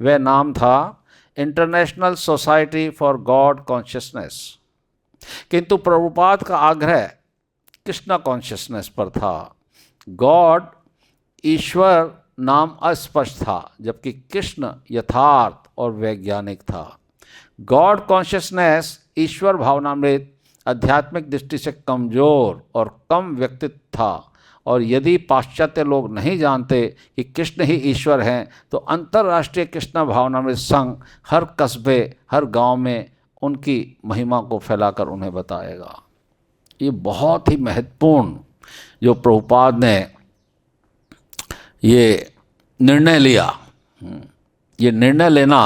वह नाम था international society for God consciousness, किंतु प्रभुपाद का आग्रह कृष्णा कॉन्शियसनेस पर था। गॉड, ईश्वर नाम अस्पष्ट था, जबकि कृष्ण यथार्थ और वैज्ञानिक था। गॉड कॉन्शियसनेस, ईश्वर भावनामृत, आध्यात्मिक दृष्टि से कमजोर और कम व्यक्तित्व था, और यदि पाश्चात्य लोग नहीं जानते कि कृष्ण ही ईश्वर हैं तो अंतर्राष्ट्रीय कृष्ण भावनामृत संघ हर कस्बे, हर गांव में उनकी महिमा को फैलाकर उन्हें बताएगा। ये बहुत ही महत्वपूर्ण जो प्रभुपाद ने ये निर्णय लिया, ये निर्णय लेना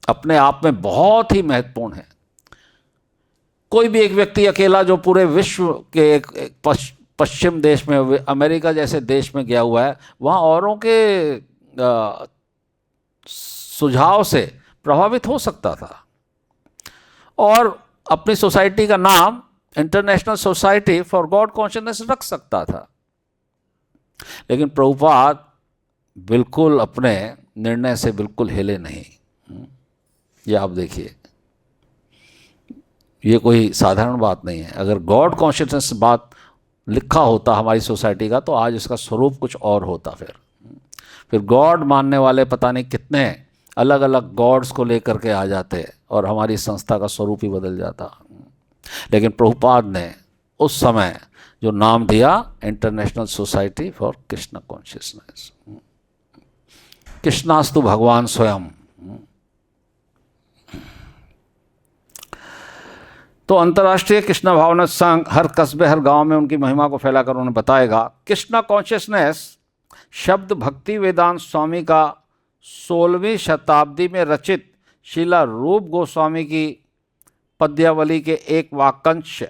अपने आप में बहुत ही महत्वपूर्ण है। कोई भी एक व्यक्ति अकेला जो पूरे विश्व के एक पश्चिम देश में, अमेरिका जैसे देश में गया हुआ है, वहाँ औरों के सुझाव से प्रभावित हो सकता था और अपनी सोसाइटी का नाम international society for God consciousness रख सकता था। लेकिन प्रभुपाद बिल्कुल अपने निर्णय से बिल्कुल हिले नहीं। ये आप देखिए, ये कोई साधारण बात नहीं है। अगर गॉड कॉन्शियसनेस बात लिखा होता हमारी सोसाइटी का तो आज इसका स्वरूप कुछ और होता। फिर गॉड मानने वाले पता नहीं कितने अलग अलग गॉड्स को लेकर के आ जाते और हमारी संस्था का स्वरूप ही बदल जाता। लेकिन प्रभुपाद ने उस समय जो नाम दिया, international society for Krishna consciousness, कृष्णास्तु भगवान स्वयं। तो अंतर्राष्ट्रीय कृष्ण भावना संघ हर कस्बे, हर गांव में उनकी महिमा को फैलाकर उन्हें बताएगा। कृष्णा कॉन्शियसनेस शब्द भक्ति वेदांत स्वामी का 16वीं शताब्दी में रचित शीला रूप गोस्वामी की पद्यावली के एक वाक्यांश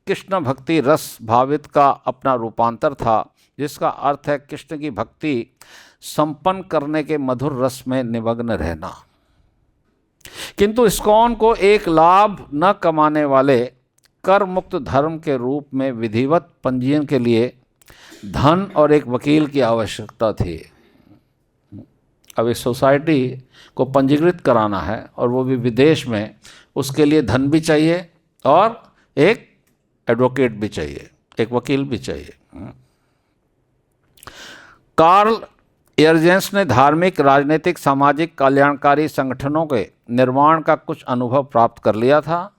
कृष्ण भक्ति रस भावित का अपना रूपांतर था, जिसका अर्थ है कृष्ण की भक्ति संपन्न करने के मधुर रस में निमग्न रहना। किंतु इस्कॉन को एक लाभ न कमाने वाले कर मुक्त धर्म के रूप में विधिवत पंजीयन के लिए धन और एक वकील की आवश्यकता थी। अब इस सोसाइटी को पंजीकृत कराना है और वो भी विदेश में, उसके लिए धन भी चाहिए और एक एडवोकेट भी चाहिए, एक वकील भी चाहिए। कार्ल एयरजेंस ने धार्मिक, राजनीतिक, सामाजिक, कल्याणकारी संगठनों के निर्माण का कुछ अनुभव प्राप्त कर लिया था।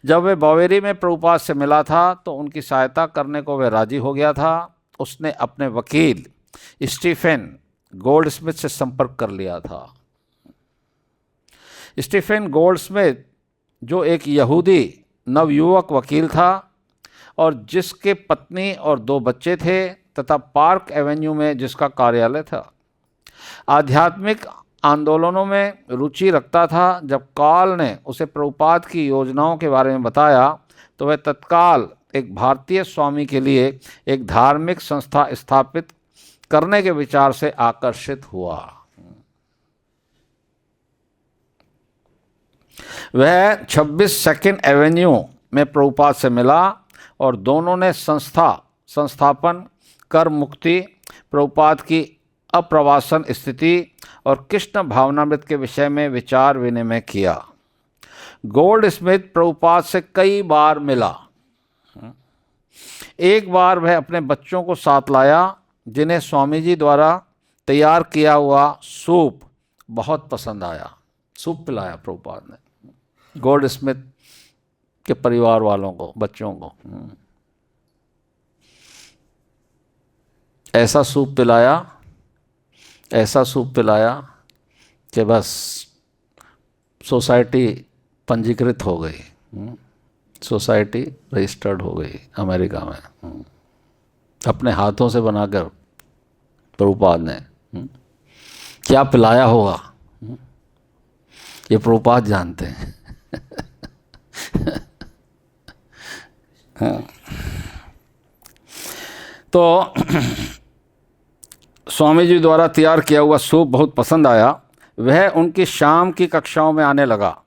जब वह बावेरी में प्रभुपाद से मिला था तो उनकी सहायता करने को वह राजी हो गया था। उसने अपने वकील स्टीफेन गोल्डस्मिथ से संपर्क कर लिया था। स्टीफेन गोल्डस्मिथ जो एक यहूदी नवयुवक वकील था और जिसके पत्नी और 2 बच्चे थे तथा पार्क एवेन्यू में जिसका कार्यालय था, आध्यात्मिक आंदोलनों में रुचि रखता था। जब कार्ल ने उसे प्रभुपाद की योजनाओं के बारे में बताया तो वह तत्काल एक भारतीय स्वामी के लिए एक धार्मिक संस्था स्थापित करने के विचार से आकर्षित हुआ। वह 26 सेकंड एवेन्यू में प्रभुपाद से मिला और दोनों ने संस्थापन, कर मुक्ति, प्रभुपाद की अप्रवासन स्थिति और कृष्ण भावनामृत के विषय में विचार विनिमय किया। गोल्डस्मिथ प्रभुपाद से कई बार मिला। एक बार वह अपने बच्चों को साथ लाया जिन्हें स्वामी जी द्वारा तैयार किया हुआ सूप बहुत पसंद आया। सूप पिलाया प्रभुपाद ने गोल्डस्मिथ के परिवार वालों को, बच्चों को। ऐसा सूप पिलाया कि बस सोसाइटी पंजीकृत हो गई, सोसाइटी रजिस्टर्ड हो गई अमेरिका में। अपने हाथों से बनाकर प्रभुपाद ने क्या पिलाया होगा, ये प्रभुपाद जानते हैं। हाँ। तो स्वामी जी द्वारा तैयार किया हुआ सूप बहुत पसंद आया। वह उनकी शाम की कक्षाओं में आने लगा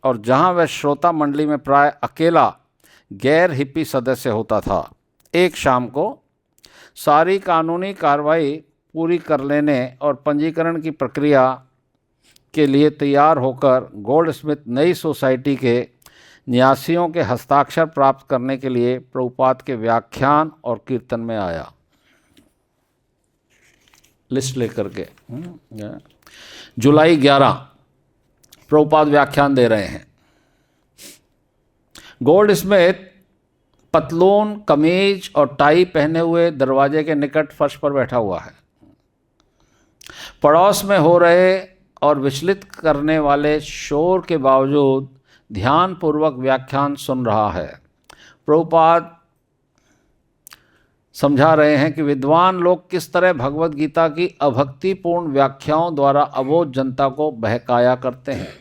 और जहां वह श्रोता मंडली में प्राय अकेला गैर हिप्पी सदस्य होता था, एक शाम को सारी कानूनी कार्रवाई पूरी कर लेने और पंजीकरण की प्रक्रिया के लिए तैयार होकर गोल्डस्मिथ नई सोसाइटी के न्यासियों के हस्ताक्षर प्राप्त करने के लिए प्रभुपाद के व्याख्यान और कीर्तन में आया, लिस्ट लेकर के। जुलाई 11 प्रभुपाद व्याख्यान दे रहे हैं। गोल्डस्मिथ पतलून, कमीज और टाई पहने हुए दरवाजे के निकट फर्श पर बैठा हुआ है। पड़ोस में हो रहे और विचलित करने वाले शोर के बावजूद ध्यानपूर्वक व्याख्यान सुन रहा है। प्रभुपाद समझा रहे हैं कि विद्वान लोग किस तरह भगवत गीता की अभक्तिपूर्ण व्याख्याओं द्वारा अबोध जनता को बहकाया करते हैं,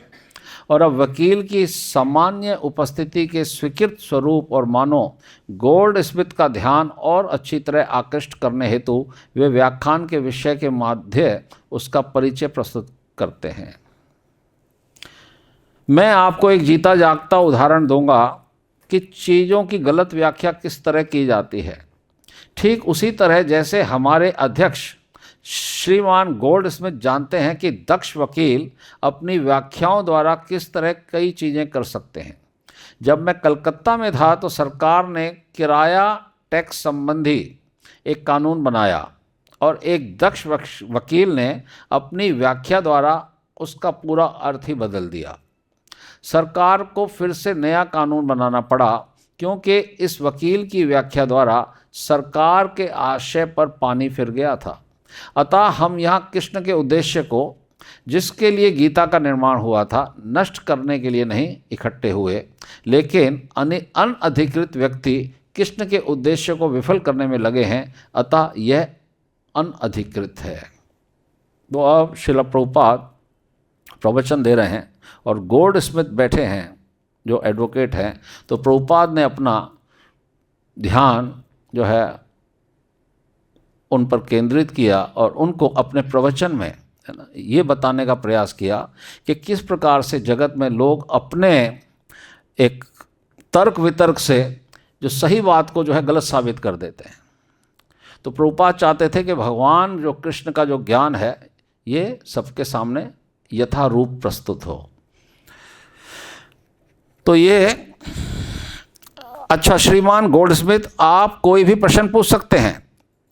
और अब वकील की सामान्य उपस्थिति के स्वीकृत स्वरूप और मानो गोल्डस्मिथ का ध्यान और अच्छी तरह आकृष्ट करने हेतु वे व्याख्यान के विषय के माध्य उसका परिचय प्रस्तुत करते हैं। मैं आपको एक जीता जागता उदाहरण दूंगा कि चीज़ों की गलत व्याख्या किस तरह की जाती है। ठीक उसी तरह जैसे हमारे अध्यक्ष श्रीमान गोल्डस्मिथ जानते हैं कि दक्ष वकील अपनी व्याख्याओं द्वारा किस तरह कई चीज़ें कर सकते हैं। जब मैं कलकत्ता में था तो सरकार ने किराया टैक्स संबंधी एक कानून बनाया और एक दक्ष वकील ने अपनी व्याख्या द्वारा उसका पूरा अर्थ ही बदल दिया। सरकार को फिर से नया कानून बनाना पड़ा क्योंकि इस वकील की व्याख्या द्वारा सरकार के आशय पर पानी फिर गया था। अतः हम यहाँ कृष्ण के उद्देश्य को, जिसके लिए गीता का निर्माण हुआ था, नष्ट करने के लिए नहीं इकट्ठे हुए, लेकिन अनधिकृत व्यक्ति कृष्ण के उद्देश्य को विफल करने में लगे हैं, अतः यह अनधिकृत है। तो अब श्रील प्रभुपाद प्रवचन दे रहे हैं और गोल्डस्मिथ बैठे हैं जो एडवोकेट हैं। तो प्रभुपाद ने अपना ध्यान जो है उन पर केंद्रित किया और उनको अपने प्रवचन में, है ना, ये बताने का प्रयास किया कि किस प्रकार से जगत में लोग अपने एक तर्क वितर्क से जो सही बात को जो है गलत साबित कर देते हैं। तो प्रभुपाद चाहते थे कि भगवान जो कृष्ण का जो ज्ञान है ये सबके सामने यथारूप प्रस्तुत हो। तो ये अच्छा, श्रीमान गोल्डस्मिथ, आप कोई भी प्रश्न पूछ सकते हैं।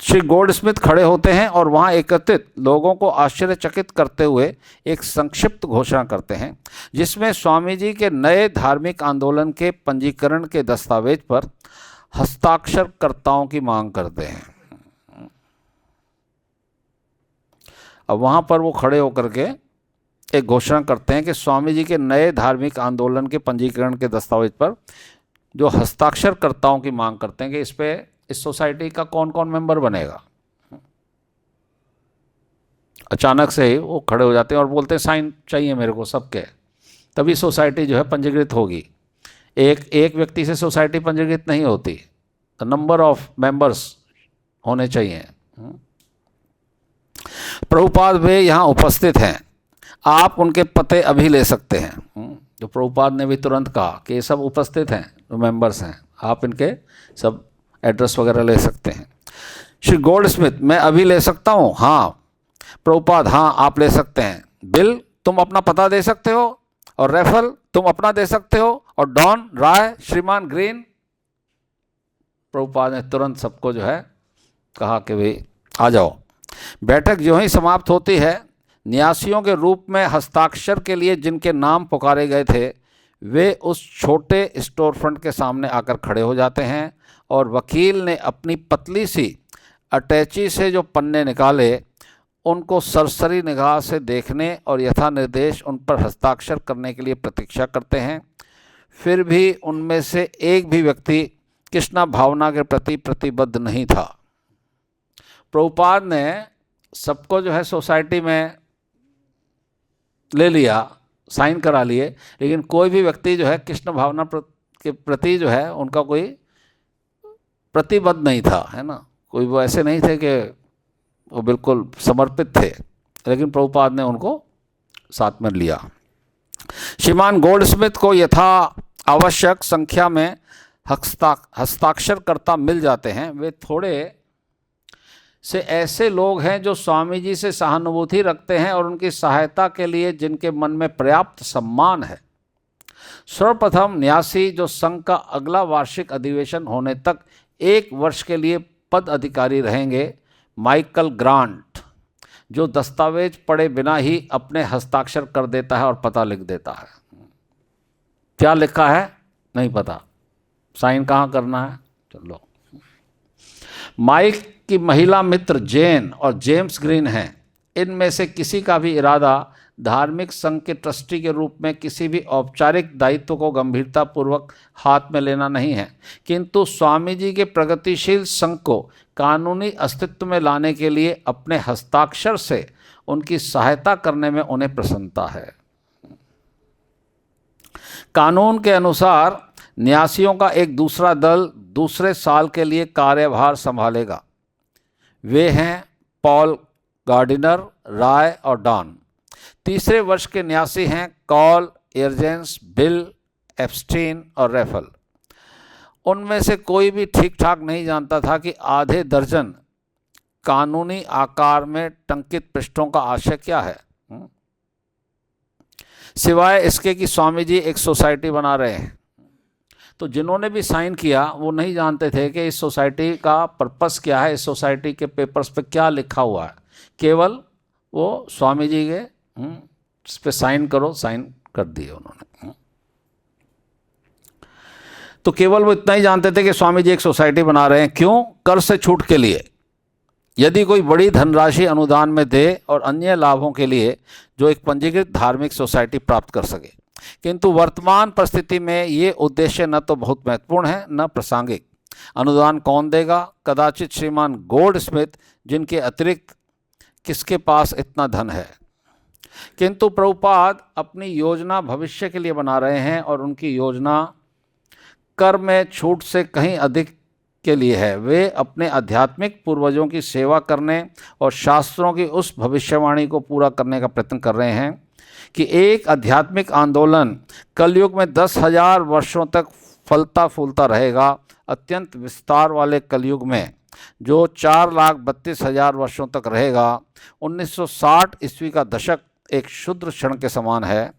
श्री गोल्डस्मिथ खड़े होते हैं और वहां एकत्रित लोगों को आश्चर्यचकित करते हुए एक संक्षिप्त घोषणा करते हैं जिसमें स्वामी जी के नए धार्मिक आंदोलन के पंजीकरण के दस्तावेज पर हस्ताक्षरकर्ताओं की मांग करते हैं। अब वहां पर वो खड़े होकर के एक घोषणा करते हैं कि स्वामी जी के नए धार्मिक आंदोलन के पंजीकरण के दस्तावेज पर जो हस्ताक्षरकर्ताओं की मांग करते हैं कि इस सोसाइटी का कौन कौन मेंबर बनेगा। अचानक से ही वो खड़े हो जाते हैं और बोलते हैं साइन चाहिए मेरे को सबके, तभी सोसाइटी जो है पंजीकृत होगी। एक व्यक्ति से सोसाइटी पंजीकृत नहीं होती, तो नंबर ऑफ मेंबर्स होने चाहिए। प्रभुपाद वे यहाँ उपस्थित हैं, आप उनके पते अभी ले सकते हैं। जो प्रभुपाद ने भी तुरंत कहा कि ये सब उपस्थित हैं, जो मेंबर्स हैं, आप इनके सब एड्रेस वगैरह ले सकते हैं। श्री गोल्डस्मिथ, मैं अभी ले सकता हूँ? हाँ। प्रभुपाद, हाँ आप ले सकते हैं। बिल, तुम अपना पता दे सकते हो, और रेफल तुम अपना दे सकते हो, और डॉन, राय, श्रीमान ग्रीन। प्रभुपाद ने तुरंत सबको जो है कहा कि भाई आ जाओ। बैठक जो ही समाप्त होती है, न्यासियों के रूप में हस्ताक्षर के लिए जिनके नाम पुकारे गए थे वे उस छोटे स्टोर फ्रंट के सामने आकर खड़े हो जाते हैं और वकील ने अपनी पतली सी अटैची से जो पन्ने निकाले उनको सरसरी निगाह से देखने और यथा निर्देश उन पर हस्ताक्षर करने के लिए प्रतीक्षा करते हैं। फिर भी उनमें से एक भी व्यक्ति कृष्णा भावना के प्रति प्रतिबद्ध नहीं था। प्रभुपाद ने सबको जो है सोसाइटी में ले लिया, साइन करा लिए, लेकिन कोई भी व्यक्ति जो है कृष्ण भावना के प्रति जो है उनका कोई प्रतिबद्ध नहीं था, है ना। कोई वो ऐसे नहीं थे कि वो बिल्कुल समर्पित थे, लेकिन प्रभुपाद ने उनको साथ में लिया। श्रीमान गोल्डस्मिथ को यथा आवश्यक संख्या में हस्ताक्षरकर्ता मिल जाते हैं। वे थोड़े से ऐसे लोग हैं जो स्वामी जी से सहानुभूति रखते हैं और उनकी सहायता के लिए जिनके मन में पर्याप्त सम्मान है। सर्वप्रथम न्यासी जो संघ का अगला वार्षिक अधिवेशन होने तक 1 वर्ष के लिए पद अधिकारी रहेंगे, माइकल ग्रांट, जो दस्तावेज पढ़े बिना ही अपने हस्ताक्षर कर देता है और पता लिख देता है। क्या लिखा है नहीं पता, साइन कहाँ करना है, चलो। माइक की महिला मित्र जेन और जेम्स ग्रीन हैं। इनमें से किसी का भी इरादा धार्मिक संघ के ट्रस्टी के रूप में किसी भी औपचारिक दायित्व को गंभीरतापूर्वक हाथ में लेना नहीं है, किंतु स्वामी जी के प्रगतिशील संघ को कानूनी अस्तित्व में लाने के लिए अपने हस्ताक्षर से उनकी सहायता करने में उन्हें प्रसन्नता है। कानून के अनुसार न्यासियों का एक दूसरा दल दूसरे साल के लिए कार्यभार संभालेगा। वे हैं पॉल गार्डिनर, राय और डॉन। तीसरे वर्ष के न्यासी हैं कॉल, एयरजेंस, बिल, एप्स्टीन और रेफल। उनमें से कोई भी ठीक ठाक नहीं जानता था कि आधे दर्जन कानूनी आकार में टंकित पृष्ठों का आशय क्या है, सिवाय इसके कि स्वामी जी एक सोसाइटी बना रहे हैं। तो जिन्होंने भी साइन किया वो नहीं जानते थे कि इस सोसाइटी का पर्पस क्या है, इस सोसाइटी के पेपर्स पे क्या लिखा हुआ है। केवल वो स्वामी जी के इस पे साइन करो, साइन कर दिए उन्होंने। तो केवल वो इतना ही जानते थे कि स्वामी जी एक सोसाइटी बना रहे हैं। क्यों? कर से छूट के लिए, यदि कोई बड़ी धनराशि अनुदान में दे और अन्य लाभों के लिए जो एक पंजीकृत धार्मिक सोसाइटी प्राप्त कर सके। किंतु वर्तमान परिस्थिति में ये उद्देश्य न तो बहुत महत्वपूर्ण है न प्रासंगिक। अनुदान कौन देगा? कदाचित श्रीमान गोल्डस्मिथ, जिनके अतिरिक्त किसके पास इतना धन है। किंतु प्रभुपाद अपनी योजना भविष्य के लिए बना रहे हैं और उनकी योजना कर में छूट से कहीं अधिक के लिए है। वे अपने आध्यात्मिक पूर्वजों की सेवा करने और शास्त्रों की उस भविष्यवाणी को पूरा करने का प्रयत्न कर रहे हैं कि एक आध्यात्मिक आंदोलन कलयुग में 10,000 वर्षों तक फलता फूलता रहेगा। अत्यंत विस्तार वाले कलयुग में जो 4,32,000 वर्षों तक रहेगा। 1960 ईस्वी का दशक एक क्षुद्र क्षण के समान है।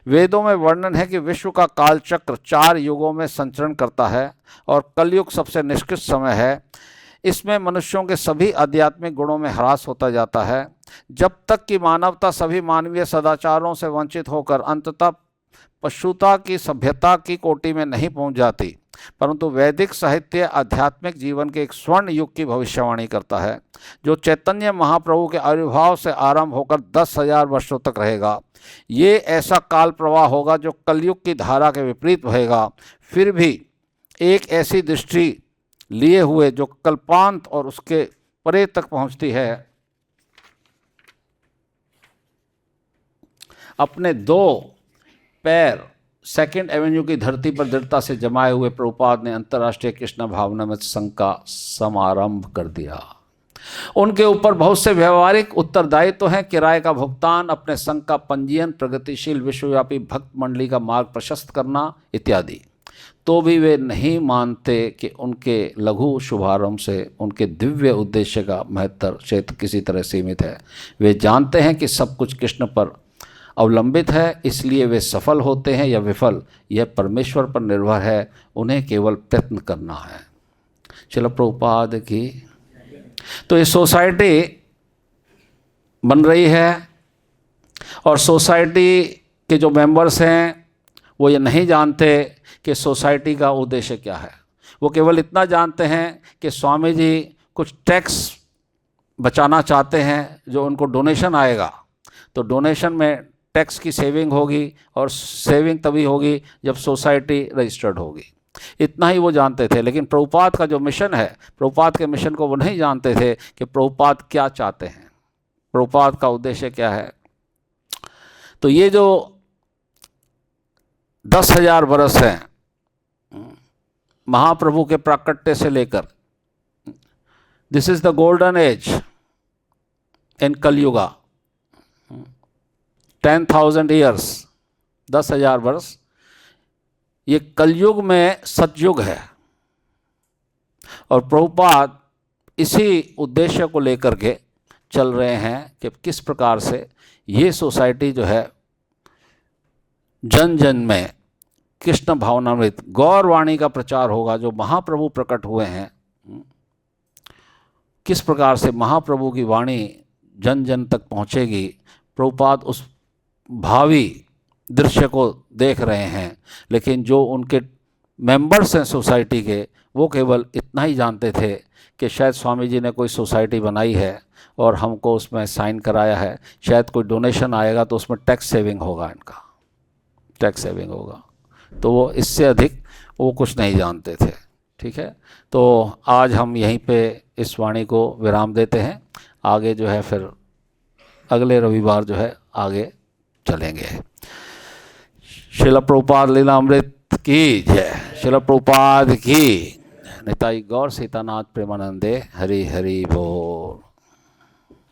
वेदों में वर्णन है कि विश्व का कालचक्र 4 युगों में संचरण करता है और कलयुग सबसे निष्कृष्ट समय है। इसमें मनुष्यों के सभी आध्यात्मिक गुणों में ह्रास होता जाता है, जब तक कि मानवता सभी मानवीय सदाचारों से वंचित होकर अंततः पशुता की सभ्यता की कोटि में नहीं पहुंच जाती। परंतु वैदिक साहित्य आध्यात्मिक जीवन के एक स्वर्ण युग की भविष्यवाणी करता है, जो चैतन्य महाप्रभु के आविर्भाव से आरंभ होकर 10,000 वर्षों तक रहेगा। ये ऐसा काल प्रवाह होगा जो कलयुग की धारा के विपरीत बहेगा, फिर भी एक ऐसी दृष्टि लिए हुए जो कल्पांत और उसके परे तक पहुंचती है। अपने 2 पैर 2nd एवेन्यू की धरती पर दृढ़ता से जमाए हुए प्रभुपाद ने अंतर्राष्ट्रीय कृष्ण भावनामृत संघ का समारंभ कर दिया। उनके ऊपर बहुत से व्यवहारिक उत्तरदायित्व हैं। किराए का भुगतान, अपने संघ का पंजीयन, प्रगतिशील विश्वव्यापी भक्त मंडली का मार्ग प्रशस्त करना इत्यादि। तो भी वे नहीं मानते कि उनके लघु शुभारंभ से उनके दिव्य उद्देश्य का महत्तर क्षेत्र किसी तरह सीमित है। वे जानते हैं कि सब कुछ कृष्ण पर अवलंबित है, इसलिए वे सफल होते हैं या विफल यह परमेश्वर पर निर्भर है। उन्हें केवल प्रयत्न करना है। चलो प्रभुपाद की। तो ये सोसाइटी बन रही है और सोसाइटी के जो मेंबर्स हैं वो ये नहीं जानते कि सोसाइटी का उद्देश्य क्या है। वो केवल इतना जानते हैं कि स्वामी जी कुछ टैक्स बचाना चाहते हैं, जो उनको डोनेशन आएगा तो डोनेशन में टैक्स की सेविंग होगी, और सेविंग तभी होगी जब सोसाइटी रजिस्टर्ड होगी। इतना ही वो जानते थे। लेकिन प्रभुपाद का जो मिशन है, प्रभुपाद के मिशन को वो नहीं जानते थे कि प्रभुपाद क्या चाहते हैं, प्रभुपाद का उद्देश्य क्या है। तो ये जो 10,000 बरस हैं महाप्रभु के प्राकट्य से लेकर, this is the golden age in Kaliyuga. 10,000 years, 10,000 वर्ष, ये कलयुग में सतयुग है। और प्रभुपाद इसी उद्देश्य को लेकर के चल रहे हैं कि किस प्रकार से ये सोसाइटी जो है जन जन में कृष्ण भावनामृत गौर वाणी का प्रचार होगा। जो महाप्रभु प्रकट हुए हैं, किस प्रकार से महाप्रभु की वाणी जन जन तक पहुंचेगी। प्रभुपाद उस भावी दृश्य को देख रहे हैं। लेकिन जो उनके मेंबर्स हैं सोसाइटी के, वो केवल इतना ही जानते थे कि शायद स्वामी जी ने कोई सोसाइटी बनाई है और हमको उसमें साइन कराया है, शायद कोई डोनेशन आएगा तो उसमें टैक्स सेविंग होगा, इनका टैक्स सेविंग होगा। तो वो इससे अधिक वो कुछ नहीं जानते थे। ठीक है, तो आज हम यहीं पे इस वाणी को विराम देते हैं। आगे जो है फिर अगले रविवार जो है आगे चलेंगे। श्रील प्रभुपाद लीलामृत की जय। श्रील प्रभुपाद की। निताई गौर सीतानाथ प्रेमानंदे। हरि हरि बोल।